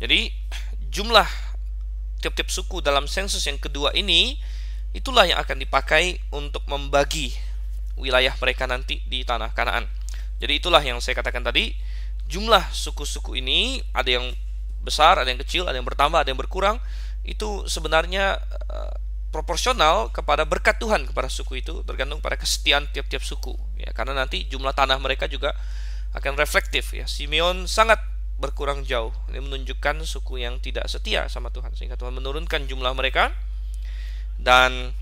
Jadi jumlah tiap-tiap suku dalam sensus yang kedua ini, itulah yang akan dipakai untuk membagi wilayah mereka nanti di tanah Kanaan. Jadi itulah yang saya katakan tadi, jumlah suku-suku ini ada yang besar, ada yang kecil, ada yang bertambah, ada yang berkurang. Itu sebenarnya proporsional kepada berkat Tuhan kepada suku itu, tergantung pada kesetiaan tiap-tiap suku ya, karena nanti jumlah tanah mereka juga akan reflektif ya. Simeon sangat berkurang jauh. Ini menunjukkan suku yang tidak setia sama Tuhan, sehingga Tuhan menurunkan jumlah mereka, dan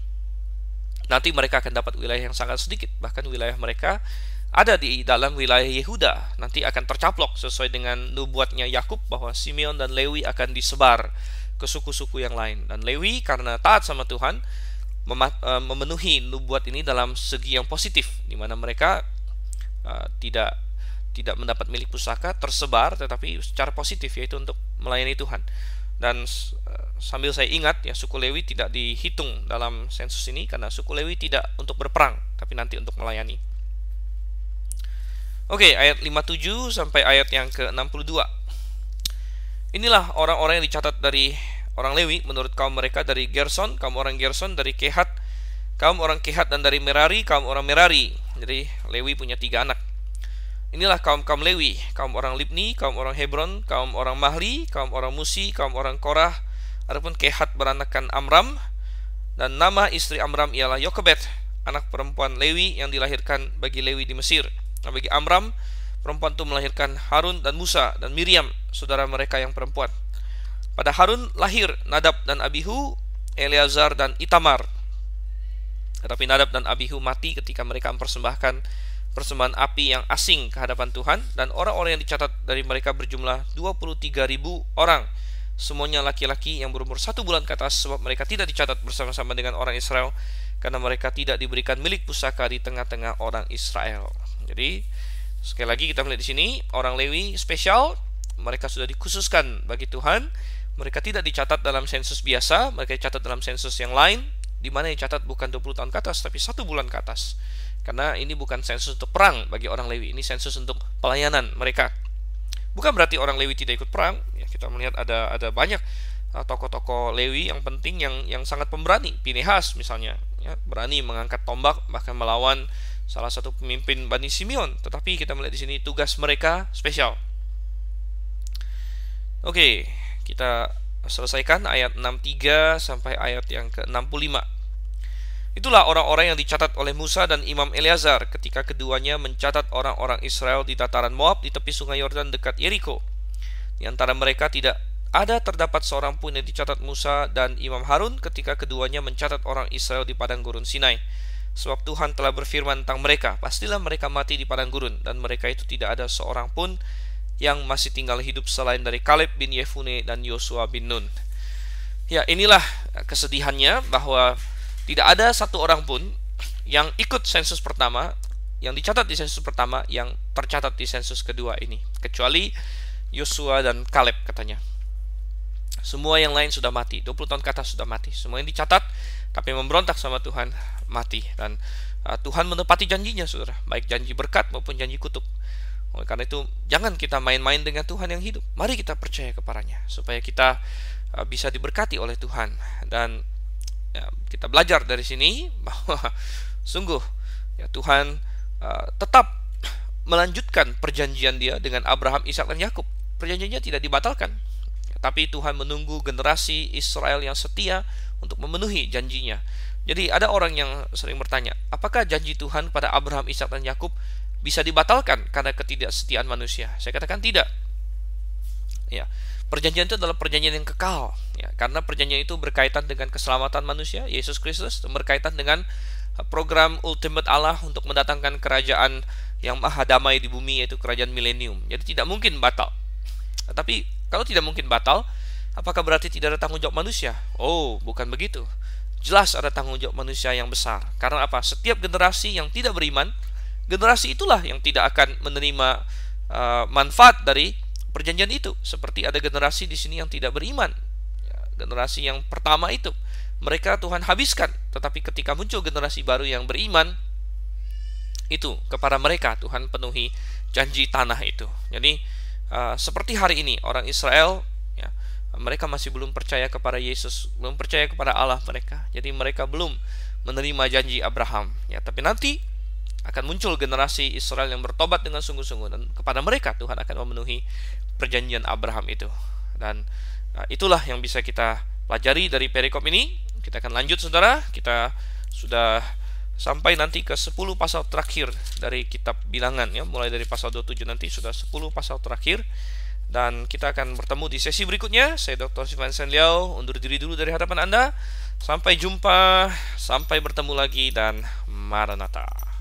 nanti mereka akan dapat wilayah yang sangat sedikit. Bahkan wilayah mereka ada di dalam wilayah Yehuda, nanti akan tercaplok sesuai dengan nubuatnya Yakub bahwa Simeon dan Lewi akan disebar ke suku-suku yang lain. Dan Lewi karena taat sama Tuhan memenuhi nubuat ini dalam segi yang positif, di mana mereka tidak mendapat milik pusaka tersebar, tetapi secara positif, yaitu untuk melayani Tuhan. Dan sambil saya ingat ya, suku Lewi tidak dihitung dalam sensus ini karena suku Lewi tidak untuk berperang, tapi nanti untuk melayani. Oke, ayat 57 sampai ayat yang ke-62. Inilah orang-orang yang dicatat dari orang Lewi menurut kaum mereka: dari Gerson, kaum orang Gerson; dari Kehat, kaum orang Kehat; dan dari Merari, kaum orang Merari. Jadi Lewi punya 3 anak. Inilah kaum-kaum Lewi: kaum orang Libni, kaum orang Hebron, kaum orang Mahli, kaum orang Musi, kaum orang Korah. Adapun Kehat beranakan Amram, dan nama istri Amram ialah Yokebed, anak perempuan Lewi yang dilahirkan bagi Lewi di Mesir. Nah, bagi Amram, perempuan itu melahirkan Harun dan Musa dan Miriam, saudara mereka yang perempuan. Pada Harun lahir Nadab dan Abihu, Eleazar dan Itamar. Tetapi Nadab dan Abihu mati ketika mereka mempersembahkan persembahan api yang asing ke hadapan Tuhan, dan orang-orang yang dicatat dari mereka berjumlah 23.000 orang, semuanya laki-laki yang berumur 1 bulan ke atas, sebab mereka tidak dicatat bersama-sama dengan orang Israel karena mereka tidak diberikan milik pusaka di tengah-tengah orang Israel. Jadi sekali lagi kita melihat di sini orang Lewi spesial, mereka sudah dikhususkan bagi Tuhan. Mereka tidak dicatat dalam sensus biasa, mereka dicatat dalam sensus yang lain, di mana dicatat bukan 20 tahun ke atas, tapi 1 bulan ke atas. Karena ini bukan sensus untuk perang bagi orang Lewi, ini sensus untuk pelayanan mereka. Bukan berarti orang Lewi tidak ikut perang. Ya, kita melihat ada banyak tokoh-tokoh Lewi yang penting, yang sangat pemberani. Pinehas misalnya, ya, berani mengangkat tombak bahkan melawan salah satu pemimpin Bani Simeon. Tetapi kita melihat di sini tugas mereka spesial. Oke, kita selesaikan ayat 63 sampai ayat yang ke-65. Itulah orang-orang yang dicatat oleh Musa dan Imam Eleazar ketika keduanya mencatat orang-orang Israel di dataran Moab di tepi sungai Yordan dekat Yeriko. Di antara mereka tidak ada terdapat seorang pun yang dicatat Musa dan Imam Harun ketika keduanya mencatat orang Israel di padang gurun Sinai. Sebab Tuhan telah berfirman tentang mereka, pastilah mereka mati di padang gurun, dan mereka itu tidak ada seorang pun yang masih tinggal hidup selain dari Kaleb bin Yefune dan Yosua bin Nun. Ya, inilah kesedihannya bahwa tidak ada satu orang pun yang ikut sensus pertama, yang dicatat di sensus pertama, yang tercatat di sensus kedua ini, kecuali Yosua dan Kaleb katanya. Semua yang lain sudah mati, 20 tahun ke atas sudah mati. Semua yang dicatat tapi memberontak sama Tuhan mati. Dan Tuhan menepati janjinya, saudara, baik janji berkat maupun janji kutuk. Oleh karena itu, jangan kita main-main dengan Tuhan yang hidup. Mari kita percaya kepadanya supaya kita bisa diberkati oleh Tuhan. Dan ya, kita belajar dari sini bahwa sungguh ya, Tuhan tetap melanjutkan perjanjian Dia dengan Abraham, Ishak dan Yakub. Perjanjiannya tidak dibatalkan, tapi Tuhan menunggu generasi Israel yang setia untuk memenuhi janjinya. Jadi ada orang yang sering bertanya, apakah janji Tuhan pada Abraham, Ishak dan Yakub bisa dibatalkan karena ketidaksetiaan manusia? Saya katakan tidak. Ya, perjanjian itu adalah perjanjian yang kekal, ya, karena perjanjian itu berkaitan dengan keselamatan manusia, Yesus Kristus, berkaitan dengan program ultimate Allah untuk mendatangkan kerajaan yang maha damai di bumi, yaitu kerajaan milenium. Jadi tidak mungkin batal. Tapi kalau tidak mungkin batal, apakah berarti tidak ada tanggung jawab manusia? Oh, bukan begitu. Jelas ada tanggung jawab manusia yang besar. Karena apa? Setiap generasi yang tidak beriman, generasi itulah yang tidak akan menerima manfaat dari perjanjian itu. Seperti ada generasi di sini yang tidak beriman. Ya, generasi yang pertama itu, mereka Tuhan habiskan. Tetapi ketika muncul generasi baru yang beriman, itu kepada mereka Tuhan penuhi janji tanah itu. Jadi seperti hari ini orang Israel, ya, mereka masih belum percaya kepada Yesus, belum percaya kepada Allah mereka. Jadi mereka belum menerima janji Abraham. Ya, tapi nanti akan muncul generasi Israel yang bertobat dengan sungguh-sungguh, dan kepada mereka Tuhan akan memenuhi perjanjian Abraham itu. Dan itulah yang bisa kita pelajari dari perikop ini. Kita akan lanjut, saudara. Kita sudah sampai nanti ke 10 pasal terakhir dari kitab Bilangan, ya. Mulai dari pasal 27 nanti sudah 10 pasal terakhir. Dan kita akan bertemu di sesi berikutnya. Saya Dr. Sivan Senliao undur diri dulu dari hadapan Anda. Sampai jumpa, sampai bertemu lagi, dan Maranatha.